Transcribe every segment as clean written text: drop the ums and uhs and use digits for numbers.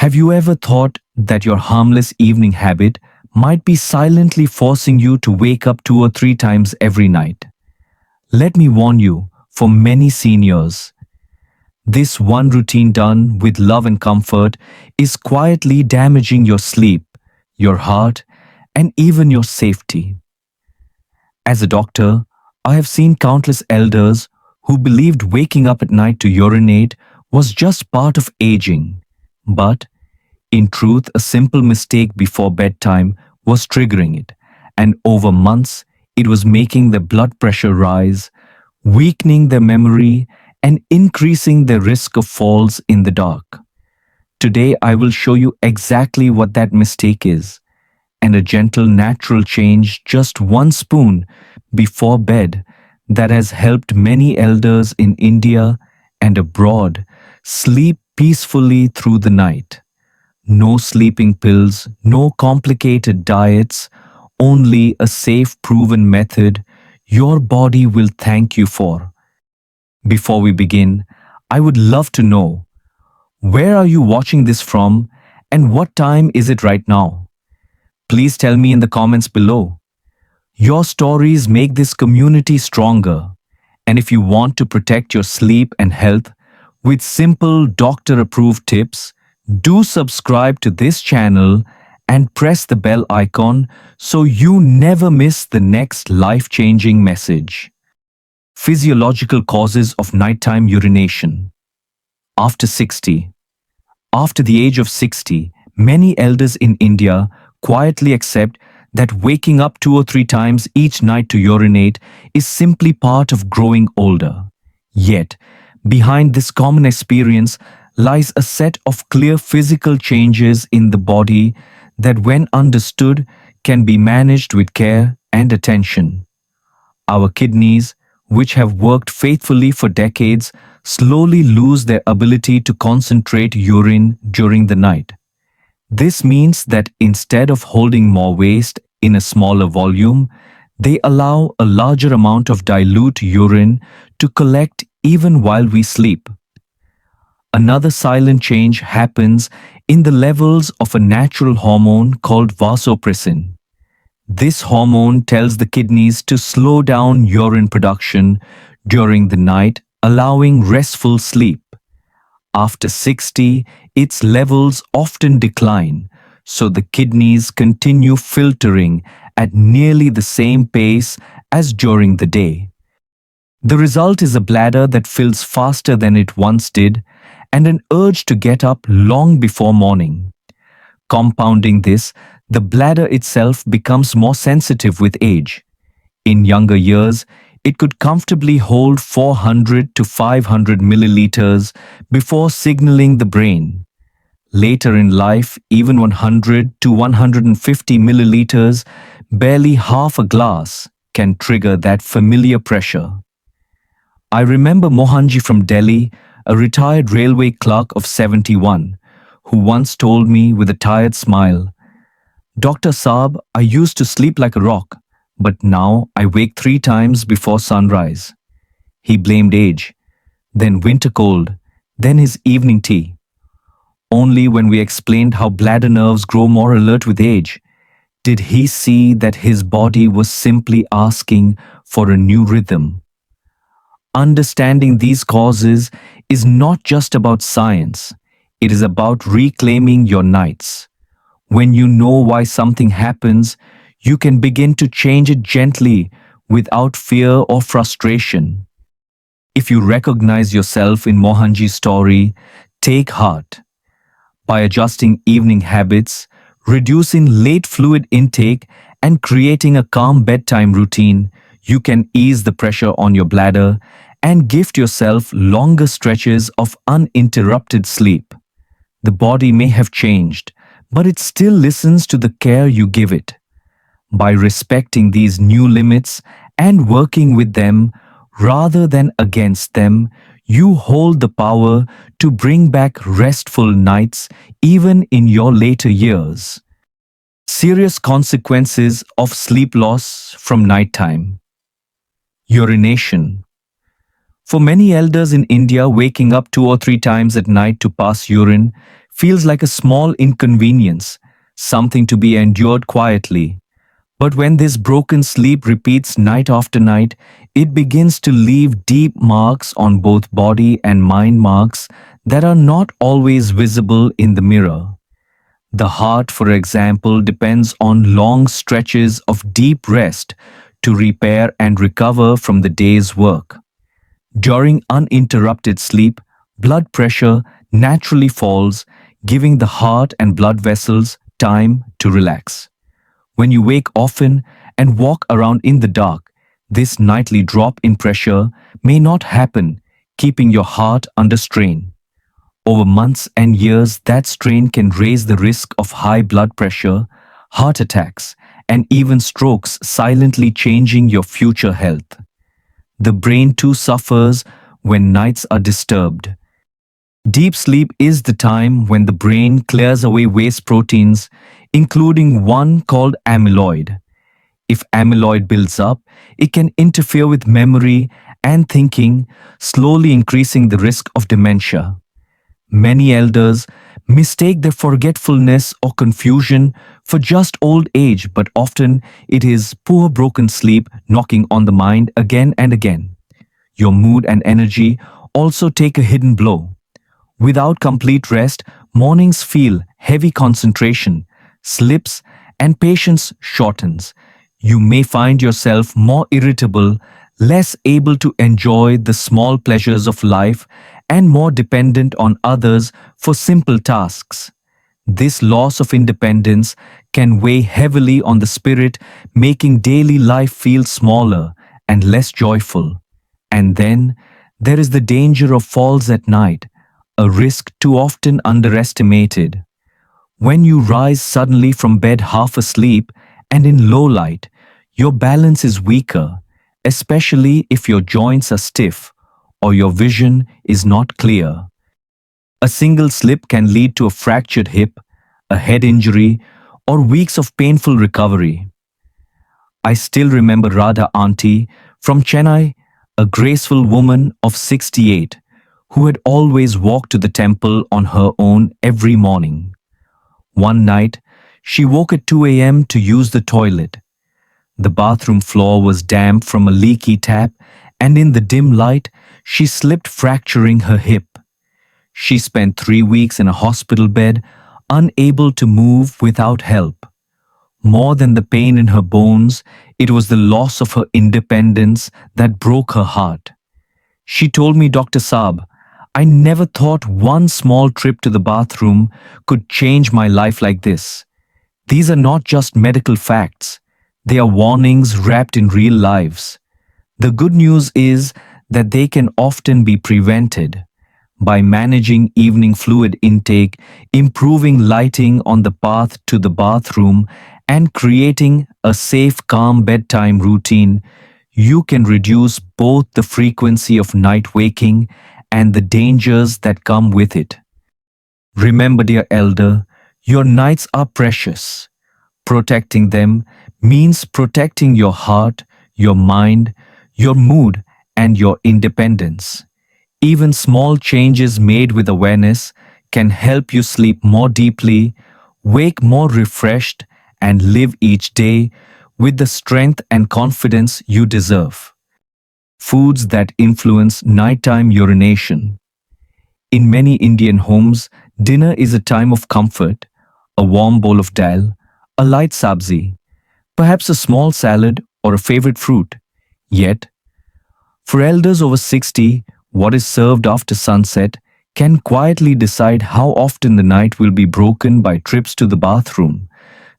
Have you ever thought that your harmless evening habit might be silently forcing you to wake up 2 or 3 times every night? Let me warn you, for many seniors, this one routine done with love and comfort is quietly damaging your sleep, your heart, and even your safety. As a doctor, I have seen countless elders who believed waking up at night to urinate was just part of aging. But in truth, a simple mistake before bedtime was triggering it, and over months, it was making their blood pressure rise, weakening their memory, and increasing their risk of falls in the dark. Today, I will show you exactly what that mistake is, and a gentle, natural change, just 1 spoon before bed, that has helped many elders in India and abroad sleep peacefully through the night. No sleeping pills, no complicated diets, only a safe, proven method your body will thank you for. Before we begin, I would love to know, where are you watching this from and what time is it right now? Please tell me in the comments below. Your stories make this community stronger. And if you want to protect your sleep and health with simple doctor-approved tips, do subscribe to this channel and press the bell icon so you never miss the next life-changing message. Physiological causes of nighttime urination. After 60. After the age of 60, many elders in India quietly accept that waking up 2 or 3 times each night to urinate is simply part of growing older. Yet, behind this common experience lies a set of clear physical changes in the body that, when understood, can be managed with care and attention. Our kidneys, which have worked faithfully for decades, slowly lose their ability to concentrate urine during the night. This means that instead of holding more waste in a smaller volume, they allow a larger amount of dilute urine to collect even while we sleep. Another silent change happens in the levels of a natural hormone called vasopressin. This hormone tells the kidneys to slow down urine production during the night, allowing restful sleep. After 60, its levels often decline, so the kidneys continue filtering at nearly the same pace as during the day. The result is a bladder that fills faster than it once did, and an urge to get up long before morning. Compounding this, the bladder itself becomes more sensitive with age. In younger years, it could comfortably hold 400 to 500 milliliters before signaling the brain. Later in life, even 100 to 150 milliliters, barely half a glass, can trigger that familiar pressure. I remember Mohanji from Delhi, a retired railway clerk of 71, who once told me with a tired smile, "Dr. Saab, I used to sleep like a rock, but now I wake 3 times before sunrise." He blamed age, then winter cold, then his evening tea. Only when we explained how bladder nerves grow more alert with age, did he see that his body was simply asking for a new rhythm. Understanding these causes is not just about science, it is about reclaiming your nights. When you know why something happens, you can begin to change it gently without fear or frustration. If you recognize yourself in Mohanji's story, take heart. By adjusting evening habits, reducing late fluid intake, and creating a calm bedtime routine, you can ease the pressure on your bladder and gift yourself longer stretches of uninterrupted sleep. The body may have changed, but it still listens to the care you give it. By respecting these new limits and working with them rather than against them, you hold the power to bring back restful nights even in your later years. Serious consequences of sleep loss from nighttime. Urination. For many elders in India, waking up 2 or 3 times at night to pass urine feels like a small inconvenience, something to be endured quietly. But when this broken sleep repeats night after night, it begins to leave deep marks on both body and mind, marks that are not always visible in the mirror. The heart, for example, depends on long stretches of deep rest to repair and recover from the day's work. During uninterrupted sleep, blood pressure naturally falls, giving the heart and blood vessels time to relax. When you wake often and walk around in the dark, this nightly drop in pressure may not happen, keeping your heart under strain. Over months and years, that strain can raise the risk of high blood pressure, heart attacks, and even strokes, silently changing your future health. The brain too suffers when nights are disturbed. Deep sleep is the time when the brain clears away waste proteins, including one called amyloid. If amyloid builds up, it can interfere with memory and thinking, slowly increasing the risk of dementia. Many elders mistake their forgetfulness or confusion for just old age, but often it is poor broken sleep knocking on the mind again and again. Your mood and energy also take a hidden blow. Without complete rest, mornings feel heavy, concentration slips, and patience shortens. You may find yourself more irritable, less able to enjoy the small pleasures of life, and more dependent on others for simple tasks. This loss of independence can weigh heavily on the spirit, making daily life feel smaller and less joyful. And then there is the danger of falls at night, a risk too often underestimated. When you rise suddenly from bed half asleep and in low light, your balance is weaker, especially if your joints are stiff or your vision is not clear. A single slip can lead to a fractured hip, a head injury, or weeks of painful recovery. I still remember Radha Auntie from Chennai, a graceful woman of 68 who had always walked to the temple on her own every morning. One night, she woke at 2 a.m. to use the toilet. The bathroom floor was damp from a leaky tap, and in the dim light, she slipped, fracturing her hip. She spent 3 weeks in a hospital bed, unable to move without help. More than the pain in her bones, it was the loss of her independence that broke her heart. She told me, Dr. Saab, I never thought one small trip to the bathroom could change my life like this. These are not just medical facts, they are warnings wrapped in real lives. The good news is that they can often be prevented. By managing evening fluid intake, improving lighting on the path to the bathroom, and creating a safe, calm bedtime routine, you can reduce both the frequency of night waking and the dangers that come with it. Remember, dear elder, your nights are precious. Protecting them means protecting your heart, your mind, your mood, and your independence. Even small changes made with awareness can help you sleep more deeply, wake more refreshed, and live each day with the strength and confidence you deserve. Foods that influence nighttime urination. In many Indian homes, dinner is a time of comfort, a warm bowl of dal, a light sabzi, perhaps a small salad or a favorite fruit. Yet, for elders over 60, what is served after sunset can quietly decide how often the night will be broken by trips to the bathroom.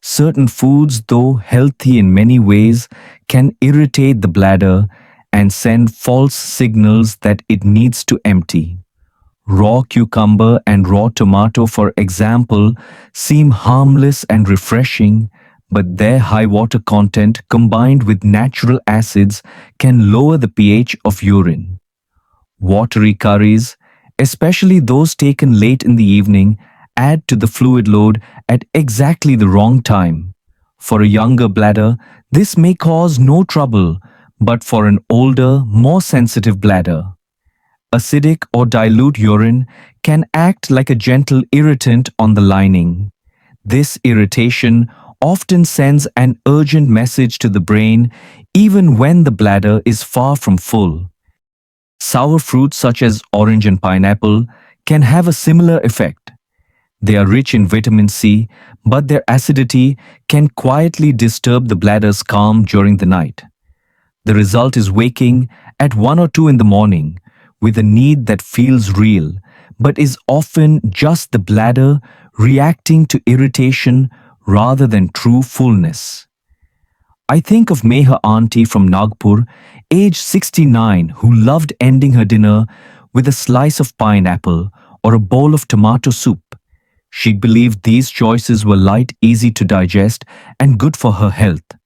Certain foods, though healthy in many ways, can irritate the bladder and send false signals that it needs to empty. Raw cucumber and raw tomato, for example, seem harmless and refreshing, but their high water content combined with natural acids can lower the pH of urine. Watery curries, especially those taken late in the evening, add to the fluid load at exactly the wrong time. For a younger bladder, this may cause no trouble, but for an older, more sensitive bladder, Acidic or dilute urine can act like a gentle irritant on the lining. This irritation often sends an urgent message to the brain even when the bladder is far from full. Sour fruits such as orange and pineapple can have a similar effect. They are rich in vitamin C, but their acidity can quietly disturb the bladder's calm during the night. The result is waking at 1 or 2 in the morning with a need that feels real, but is often just the bladder reacting to irritation rather than true fullness. I think of Meher auntie from Nagpur, age 69, who loved ending her dinner with a slice of pineapple or a bowl of tomato soup. She believed these choices were light, easy to digest, and good for her health.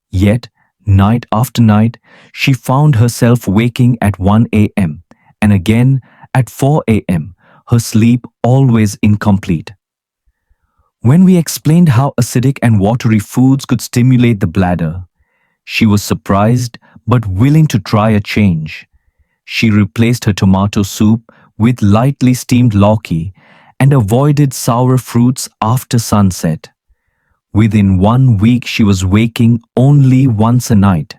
Yet, night after night, she found herself waking at 1 a.m. and again at 4 a.m., her sleep always incomplete. When we explained how acidic and watery foods could stimulate the bladder, she was surprised but willing to try a change. She replaced her tomato soup with lightly steamed lauki and avoided sour fruits after sunset. Within 1 week, she was waking only once a night.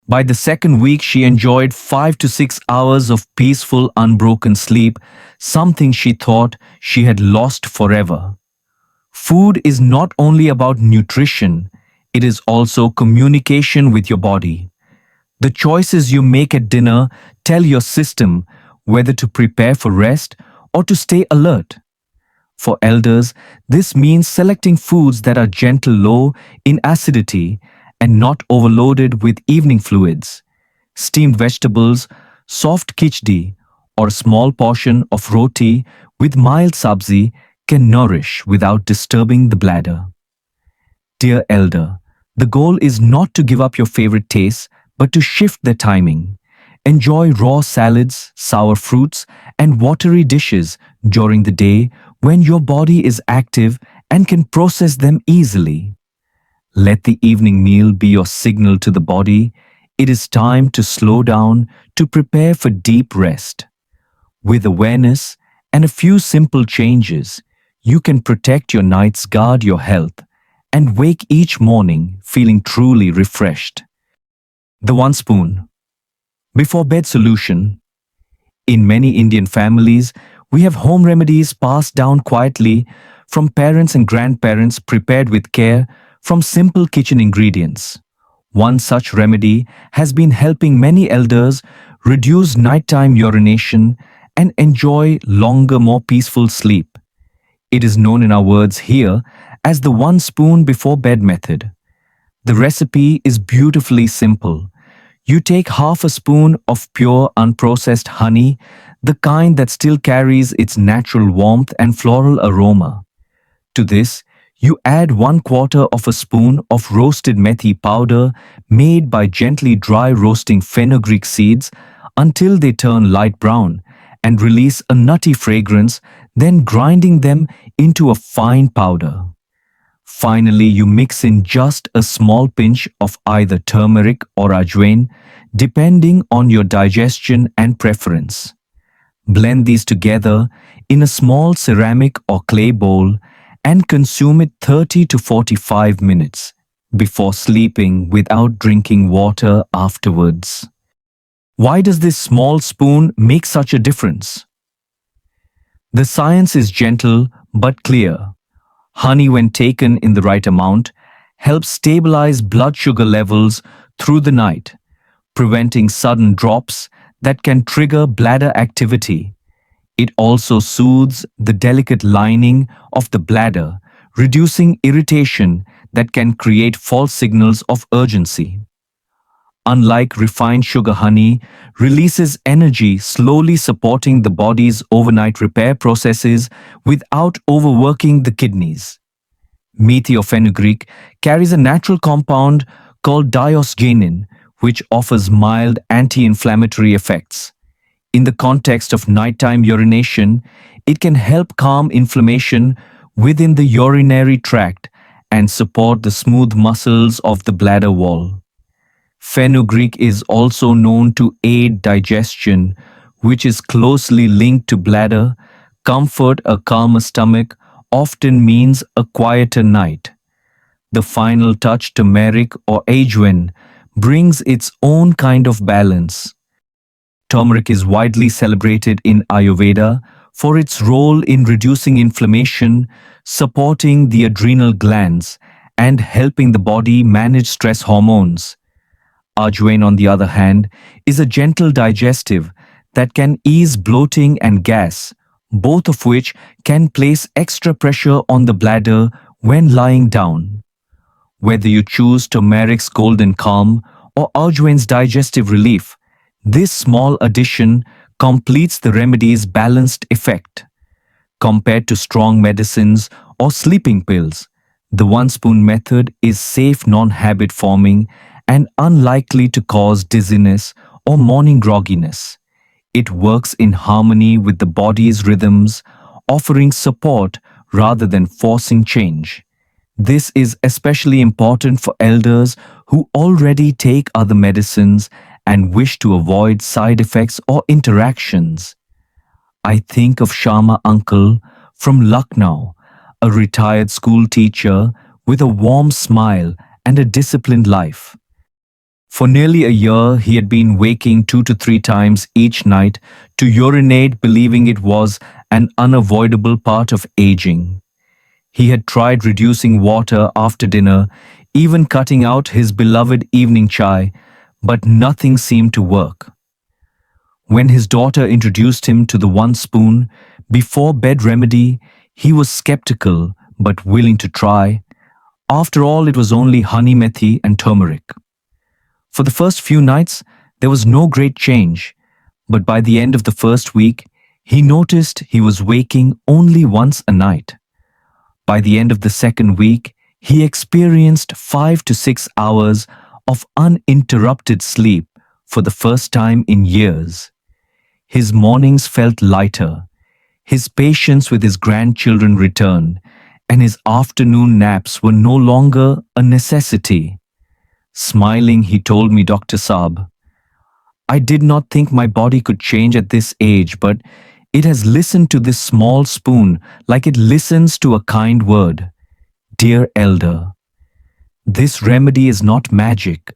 By the second week, she enjoyed 5 to 6 hours of peaceful, unbroken sleep, something she thought she had lost forever. Food is not only about nutrition, it is also communication with your body. The choices you make at dinner tell your system whether to prepare for rest or to stay alert. For elders, this means selecting foods that are gentle low in acidity and not overloaded with evening fluids. Steamed vegetables, soft khichdi, or a small portion of roti with mild sabzi can nourish without disturbing the bladder. Dear elder, the goal is not to give up your favorite tastes, but to shift their timing. Enjoy raw salads, sour fruits, and watery dishes during the day when your body is active and can process them easily. Let the evening meal be your signal to the body. It is time to slow down to prepare for deep rest. With awareness and a few simple changes, you can protect your nights, guard your health, and wake each morning feeling truly refreshed. The one spoon. Before bed solution. In many Indian families, we have home remedies passed down quietly from parents and grandparents, prepared with care from simple kitchen ingredients. One such remedy has been helping many elders reduce nighttime urination and enjoy longer, more peaceful sleep. It is known in our words here as the one spoon before bed method. The recipe is beautifully simple. You take half a spoon of pure unprocessed honey, the kind that still carries its natural warmth and floral aroma. To this, you add 1/4 of a spoon of roasted methi powder made by gently dry roasting fenugreek seeds until they turn light brown and release a nutty fragrance, then grinding them into a fine powder. Finally, you mix in just a small pinch of either turmeric or ajwain, depending on your digestion and preference. Blend these together in a small ceramic or clay bowl and consume it 30 to 45 minutes before sleeping without drinking water afterwards. Why does this small spoon make such a difference? The science is gentle but clear. Honey, when taken in the right amount, helps stabilize blood sugar levels through the night, preventing sudden drops that can trigger bladder activity. It also soothes the delicate lining of the bladder, reducing irritation that can create false signals of urgency. Unlike refined sugar, honey releases energy, slowly supporting the body's overnight repair processes without overworking the kidneys. Methi or fenugreek carries a natural compound called diosgenin, which offers mild anti-inflammatory effects. In the context of nighttime urination, it can help calm inflammation within the urinary tract and support the smooth muscles of the bladder wall. Fenugreek is also known to aid digestion, which is closely linked to bladder comfort. A calmer stomach often means a quieter night. The final touch, turmeric or ajwain, brings its own kind of balance. Turmeric is widely celebrated in Ayurveda for its role in reducing inflammation, supporting the adrenal glands, and helping the body manage stress hormones. Ajwain, on the other hand, is a gentle digestive that can ease bloating and gas, both of which can place extra pressure on the bladder when lying down. Whether you choose turmeric's golden calm or ajwain's digestive relief, this small addition completes the remedy's balanced effect. Compared to strong medicines or sleeping pills, the one spoon method is safe, non-habit forming, and unlikely to cause dizziness or morning grogginess. It works in harmony with the body's rhythms, offering support rather than forcing change. This is especially important for elders who already take other medicines and wish to avoid side effects or interactions. I think of Sharma uncle from Lucknow, a retired school teacher with a warm smile and a disciplined life. For nearly a year, he had been waking 2 to 3 times each night to urinate, believing it was an unavoidable part of aging. He had tried reducing water after dinner, even cutting out his beloved evening chai, but nothing seemed to work. When his daughter introduced him to the one spoon before bed remedy, he was skeptical but willing to try. After all, it was only honey methi and turmeric. For the first few nights, there was no great change, but by the end of the first week, he noticed he was waking only once a night. By the end of the second week, he experienced 5 to 6 hours of uninterrupted sleep for the first time in years. His mornings felt lighter, his patience with his grandchildren returned, and his afternoon naps were no longer a necessity. Smiling, he told me, Dr. Saab, I did not think my body could change at this age, but it has listened to this small spoon like it listens to a kind word. Dear elder, this remedy is not magic.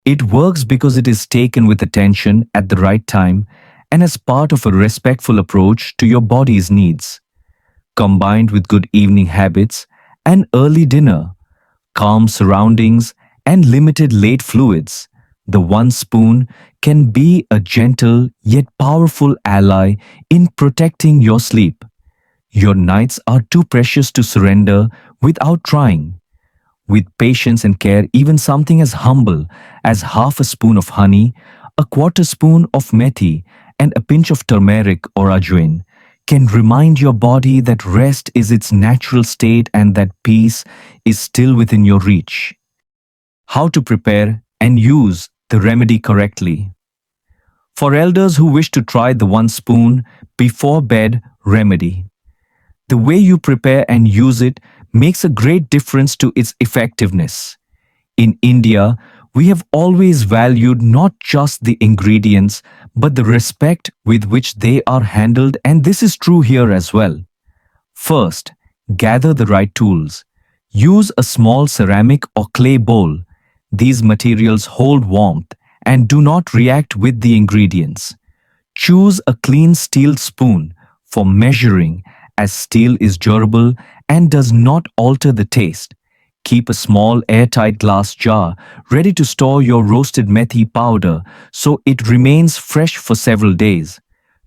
It works because it is taken with attention at the right time and as part of a respectful approach to your body's needs. Combined with good evening habits, an early dinner, calm surroundings, and limited late fluids, the one spoon can be a gentle yet powerful ally in protecting your sleep. Your nights are too precious to surrender without trying. With patience and care, even something as humble as half a spoon of honey, a quarter spoon of methi, and a pinch of turmeric or ajwain can remind your body that rest is its natural state and that peace is still within your reach. How to prepare and use the remedy correctly. For elders who wish to try the one spoon before bed remedy, the way you prepare and use it makes a great difference to its effectiveness. In India, we have always valued not just the ingredients, but the respect with which they are handled, and this is true here as well. First, gather the right tools. Use a small ceramic or clay bowl. These materials hold warmth and do not react with the ingredients. Choose a clean steel spoon for measuring, as steel is durable and does not alter the taste. Keep a small airtight glass jar ready to store your roasted methi powder so it remains fresh for several days.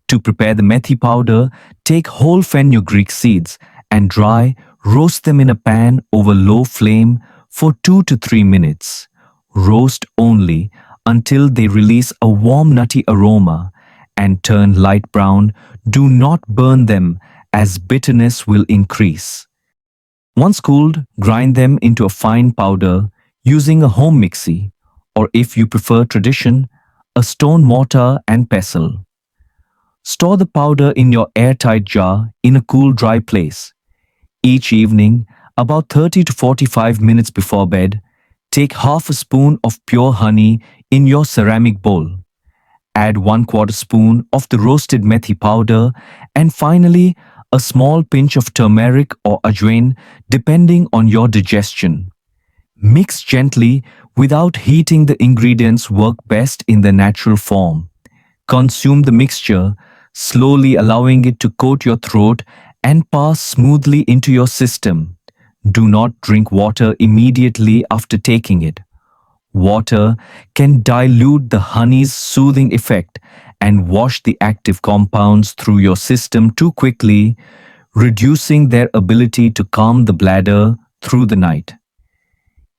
To prepare the methi powder, take whole fenugreek seeds and roast them in a pan over low flame for 2 to 3 minutes. Roast only until they release a warm nutty aroma and turn light brown. Do not burn them as bitterness will increase. Once cooled, grind them into a fine powder using a home mixie, or if you prefer tradition, a stone mortar and pestle. Store the powder in your airtight jar in a cool, dry place. Each evening, about 30 to 45 minutes before bed, take half a spoon of pure honey in your ceramic bowl. Add 1/4 spoon of the roasted methi powder and finally a small pinch of turmeric or ajwain depending on your digestion. Mix gently without heating. The ingredients work best in their natural form. Consume the mixture, slowly allowing it to coat your throat and pass smoothly into your system. Do not drink water immediately after taking it. Water can dilute the honey's soothing effect and wash the active compounds through your system too quickly, reducing their ability to calm the bladder through the night.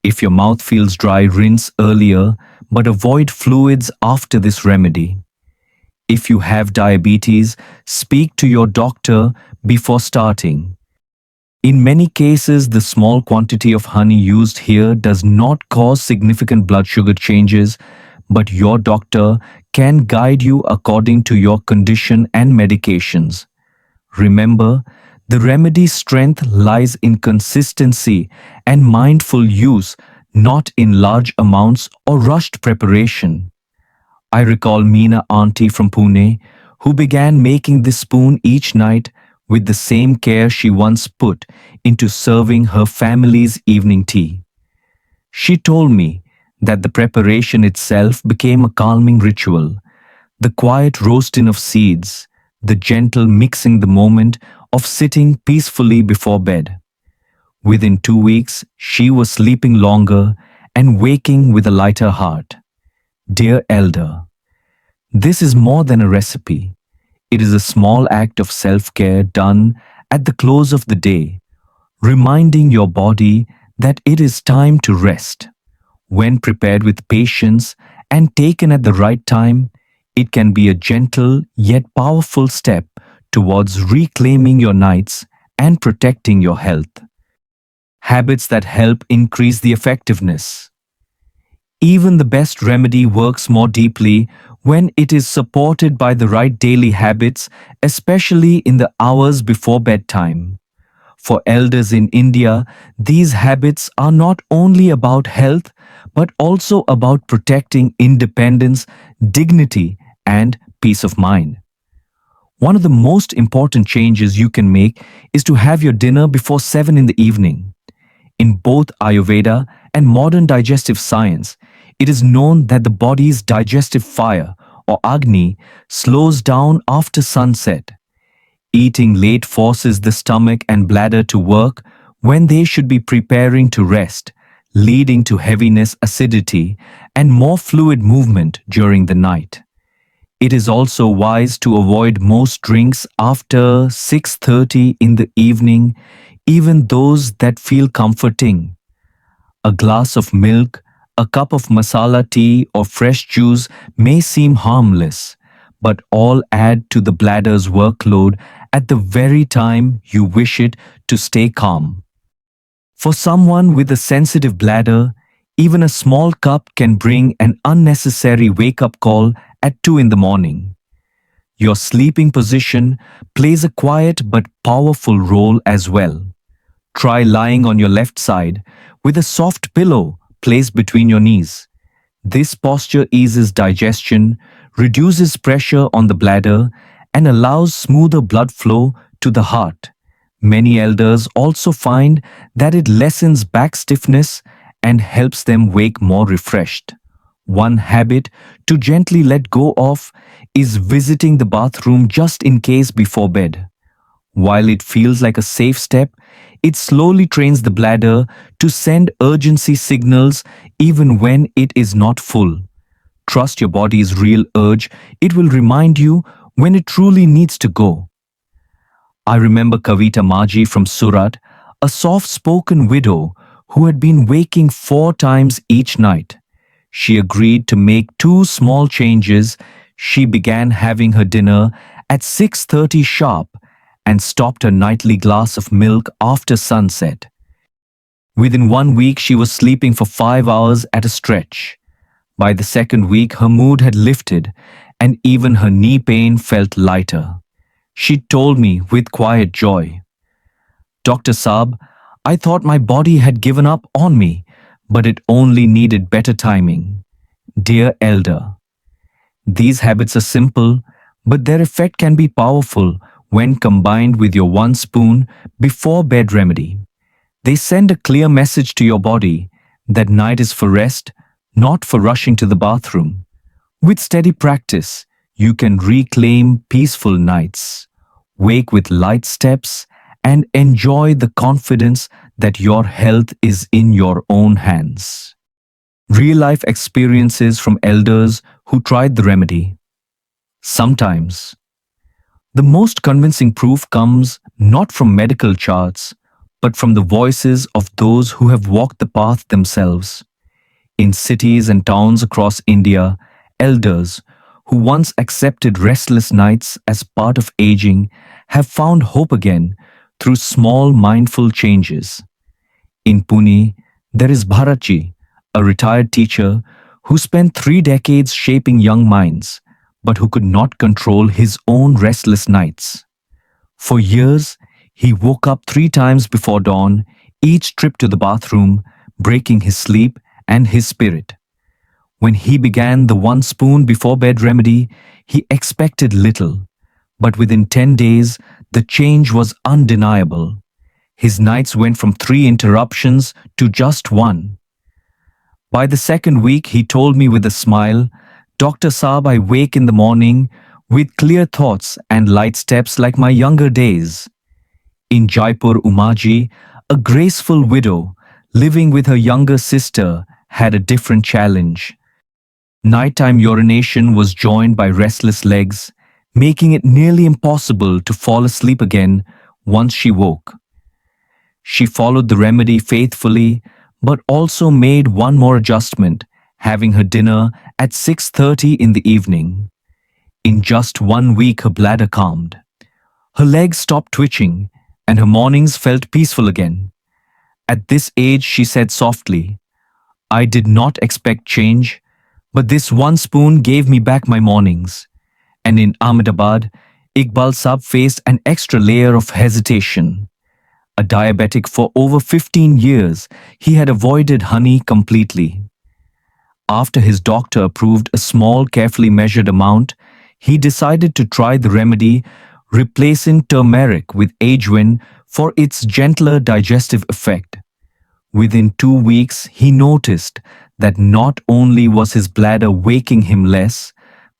If your mouth feels dry, rinse earlier, but avoid fluids after this remedy. If you have diabetes, speak to your doctor before starting. In many cases, the small quantity of honey used here does not cause significant blood sugar changes, but your doctor can guide you according to your condition and medications. Remember, the remedy's strength lies in consistency and mindful use, not in large amounts or rushed preparation. I recall Meena auntie from Pune, who began making this spoon each night with the same care she once put into serving her family's evening tea. She told me that the preparation itself became a calming ritual, the quiet roasting of seeds, the gentle mixing, the moment of sitting peacefully before bed. Within 2 weeks, she was sleeping longer and waking with a lighter heart. Dear elder, this is more than a recipe. It is a small act of self-care done at the close of the day, reminding your body that it is time to rest. When prepared with patience and taken at the right time, it can be a gentle yet powerful step towards reclaiming your nights and protecting your health. Habits that help increase the effectiveness. Even the best remedy works more deeply when it is supported by the right daily habits, especially in the hours before bedtime. For elders in India, these habits are not only about health, but also about protecting independence, dignity, and peace of mind. One of the most important changes you can make is to have your dinner before 7 in the evening. In both Ayurveda and modern digestive science, it is known that the body's digestive fire, or Agni, slows down after sunset. Eating late forces the stomach and bladder to work when they should be preparing to rest, leading to heaviness, acidity, and more fluid movement during the night. It is also wise to avoid most drinks after 6:30 in the evening, even those that feel comforting. A glass of milk, a cup of masala tea, or fresh juice may seem harmless, but all add to the bladder's workload at the very time you wish it to stay calm. For someone with a sensitive bladder, even a small cup can bring an unnecessary wake-up call at 2 in the morning. Your sleeping position plays a quiet but powerful role as well. Try lying on your left side with a soft pillow placed between your knees. This posture eases digestion, reduces pressure on the bladder, and allows smoother blood flow to the heart. Many elders also find that it lessens back stiffness and helps them wake more refreshed. One habit to gently let go of is visiting the bathroom just in case before bed. While it feels like a safe step, it slowly trains the bladder to send urgency signals even when it is not full. Trust your body's real urge, it will remind you when it truly needs to go. I remember Kavita Maji from Surat, a soft-spoken widow who had been waking 4 times each night. She agreed to make 2 small changes. She began having her dinner at 6:30 sharp and stopped her nightly glass of milk after sunset. Within 1 week, she was sleeping for 5 hours at a stretch. By the second week, her mood had lifted and even her knee pain felt lighter. She told me with quiet joy, "Dr. Saab, I thought my body had given up on me, but it only needed better timing." Dear elder, These habits are simple, but their effect can be powerful when combined with your one spoon before bed remedy. They send a clear message to your body that night is for rest, not for rushing to the bathroom. With steady practice, you can reclaim peaceful nights, wake with light steps, and enjoy the confidence that your health is in your own hands. Real life experiences from elders who tried the remedy. Sometimes, the most convincing proof comes not from medical charts, but from the voices of those who have walked the path themselves. In cities and towns across India, elders who once accepted restless nights as part of aging have found hope again through small mindful changes. In Pune, there is Bharatji, a retired teacher who spent 3 decades shaping young minds, but who could not control his own restless nights. For years, he woke up 3 times before dawn, each trip to the bathroom, breaking his sleep and his spirit. When he began the one spoon before bed remedy, he expected little, but within 10 days, the change was undeniable. His nights went from 3 interruptions to just one. By the second week, he told me with a smile, Dr. Saab, I wake in the morning with clear thoughts and light steps like my younger days. In Jaipur, Umaji, a graceful widow living with her younger sister, had a different challenge. Nighttime urination was joined by restless legs, making it nearly impossible to fall asleep again once she woke. She followed the remedy faithfully, but also made one more adjustment, having her dinner at 6:30 in the evening. In just 1 week, her bladder calmed. Her legs stopped twitching, and her mornings felt peaceful again. At this age, she said softly, I did not expect change, but this one spoon gave me back my mornings. And in Ahmedabad, Iqbal Saab faced an extra layer of hesitation. A diabetic for over 15 years, he had avoided honey completely. After his doctor approved a small, carefully measured amount, he decided to try the remedy, replacing turmeric with ajwain for its gentler digestive effect. Within 2 weeks, he noticed that not only was his bladder waking him less,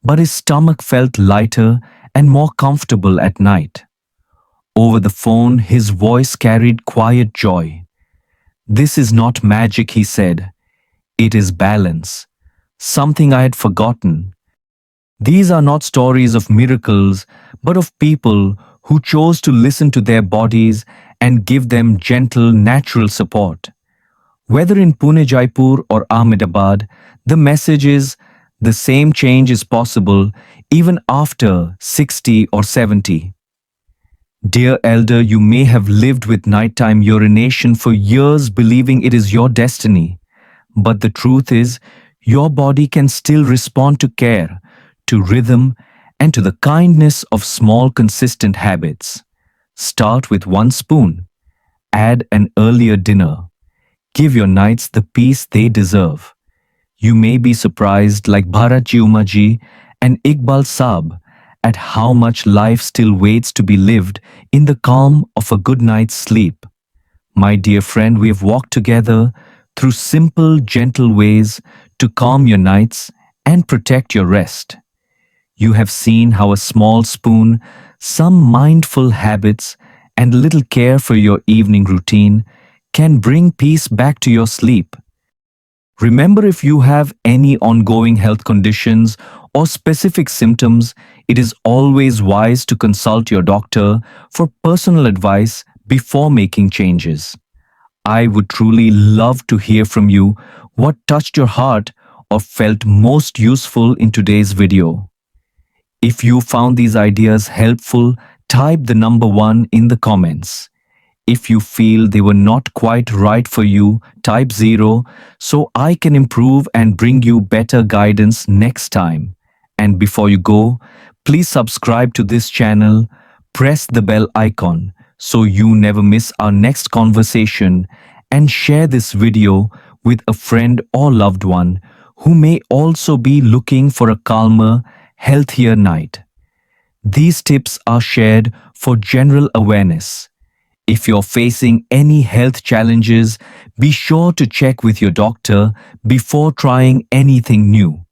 but his stomach felt lighter and more comfortable at night. Over the phone, his voice carried quiet joy. This is not magic, he said. It is balance, something I had forgotten. These are not stories of miracles, but of people who chose to listen to their bodies and give them gentle, natural support. Whether in Pune, Jaipur, or Ahmedabad, the message is the same change is possible even after 60 or 70. Dear elder, you may have lived with nighttime urination for years believing it is your destiny. But the truth is, your body can still respond to care, to rhythm, and to the kindness of small consistent habits. Start with one spoon. Add an earlier dinner. Give your nights the peace they deserve. You may be surprised, like Bharatji Umaji and Iqbal Saab, at how much life still waits to be lived in the calm of a good night's sleep. My dear friend, we have walked together through simple, gentle ways to calm your nights and protect your rest. You have seen how a small spoon, some mindful habits, and a little care for your evening routine can bring peace back to your sleep. Remember, if you have any ongoing health conditions or specific symptoms, it is always wise to consult your doctor for personal advice before making changes. I would truly love to hear from you what touched your heart or felt most useful in today's video. If you found these ideas helpful, type the number 1 in the comments. If you feel they were not quite right for you, type 0 so I can improve and bring you better guidance next time. And before you go, please subscribe to this channel, press the bell icon so you never miss our next conversation, and share this video with a friend or loved one who may also be looking for a calmer, healthier night. These tips are shared for general awareness. If you're facing any health challenges, be sure to check with your doctor before trying anything new.